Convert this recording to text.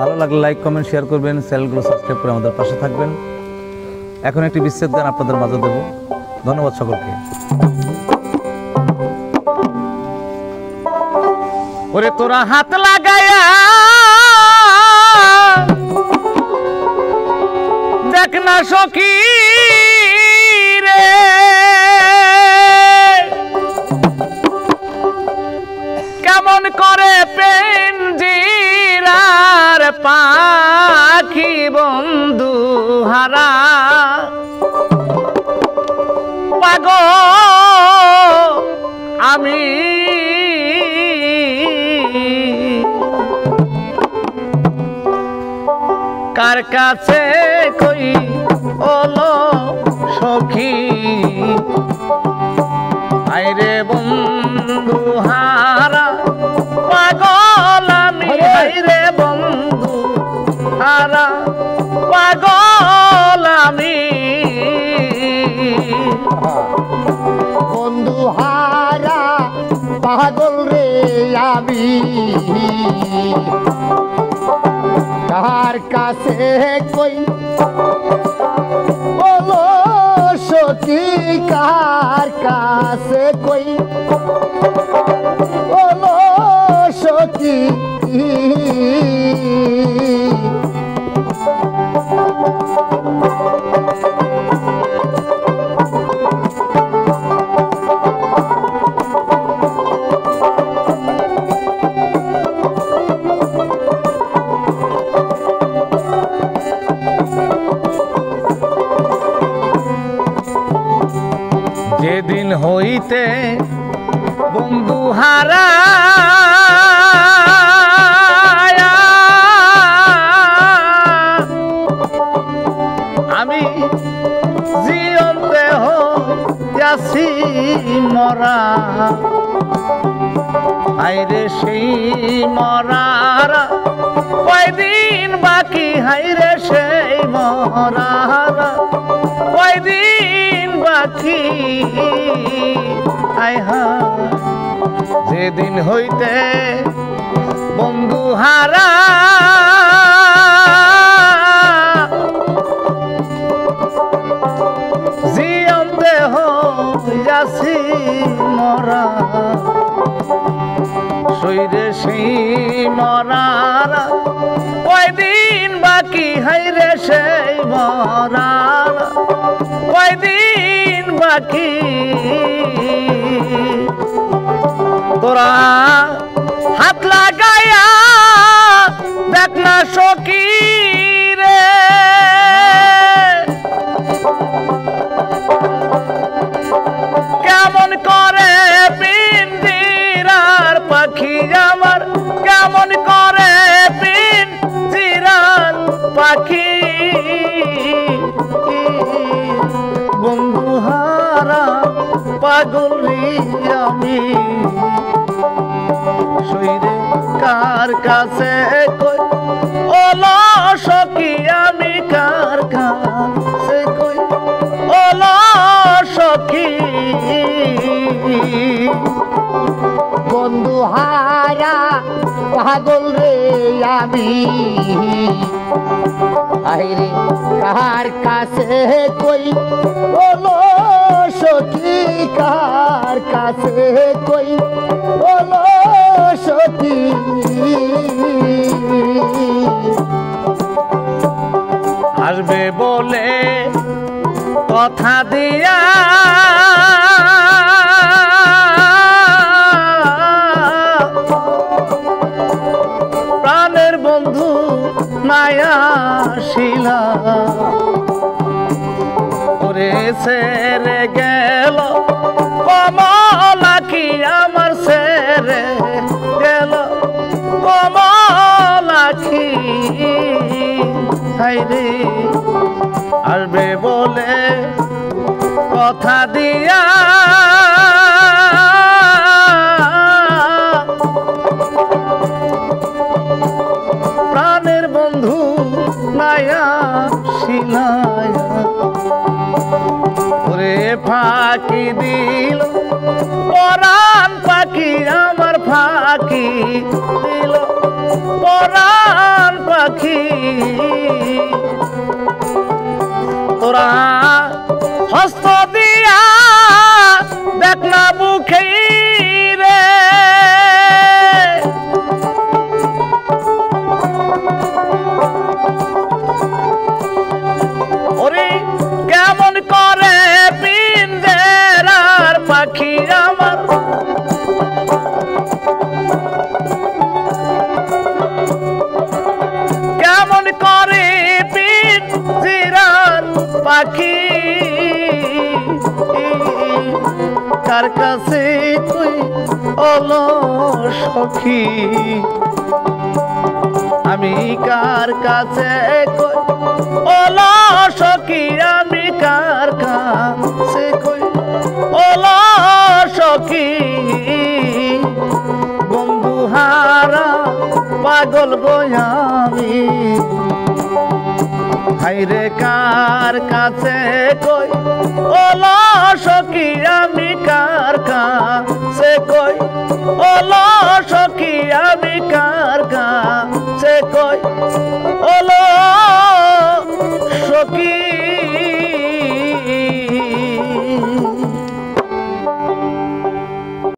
ভালো লাগলে like comment share করবেন, চ্যানেলগুলো সাবস্ক্রাইব করে আমাদের পাশে থাকবেন। এখন একটি বিচ্ছেদ গান আপনাদের মাঝে দেব। ধন্যবাদ সকলকে। ওরে তোরা হাত লাগায়া দেখ না সখী রে, কেমন করে পেঞ্জিরার পাখি বন্ধু হারা পাগল আমি কার কাছে কই ওলো সখী, আইরে বন্ধু হারা পাগল আমি, আইরে বন্ধু হারা পাগল আমি, বন্ধু হারা পাগল রে আমি, কার কাছে কই বলো সখী, কার কাছে কই বলো সখী, যেদিন হইতে বন্ধু হারা আমি জীবন দেহ যাচ্ছি মরা, হাইরে সেই মরার কয়দিন বাকি, হাইরে সেই মরার কয়দিন বাকি, আয় হায় যেদিন হইতে বন্ধু হারা জীবন দেহ যাচ্ছি মরা, শরীরে সেই মরার কয়দিন বাকি, হাইরে সেই মরার কয়দিন বাকি, তোরা হাত লাগায়া দেখ না সখী রে, কেমন করে পিঞ্জিরার পাখি আমার, কেমন করে পিঞ্জিরার পাখি বন্ধু হারা পাগল আমি, শরীরে কার কাছে কই ওলো সখী, আমি কার কাছে কই ওলো সখী, বন্ধু হারা পাগল রে আমি, আইরে কার কাছে কই বলো সখী, কার কাছে কই বলো সখী, আসবে বলে কথা দিয়া প্রাণের বন্ধু মায়া শিলা, ওরে ছেড়ে গেল কমলা কি আমার ছেড়ে গেল কমলা কি, হাইরে আসবে বলে কথা দিয়া প্রাণের বন্ধু নায়া শিলায়া, ওরে ফাঁকি দিল পরাণ পাখি আমার, ফাঁকি দিল পরাণ পাখি তোরা হস্ত দিয়া দেখলা বুকে রে ওরে কেমন করে পিঞ্জরার পাখি আমার কেমন করে পিঞ্জরার পাখি কার কাছে কই অলস সখী আমি কার কাছে কই অলস সখী আমি কার কাছে কই অলস সখী বন্ধু হারা পাগল গয়ামি হাইরে কার কাছে কই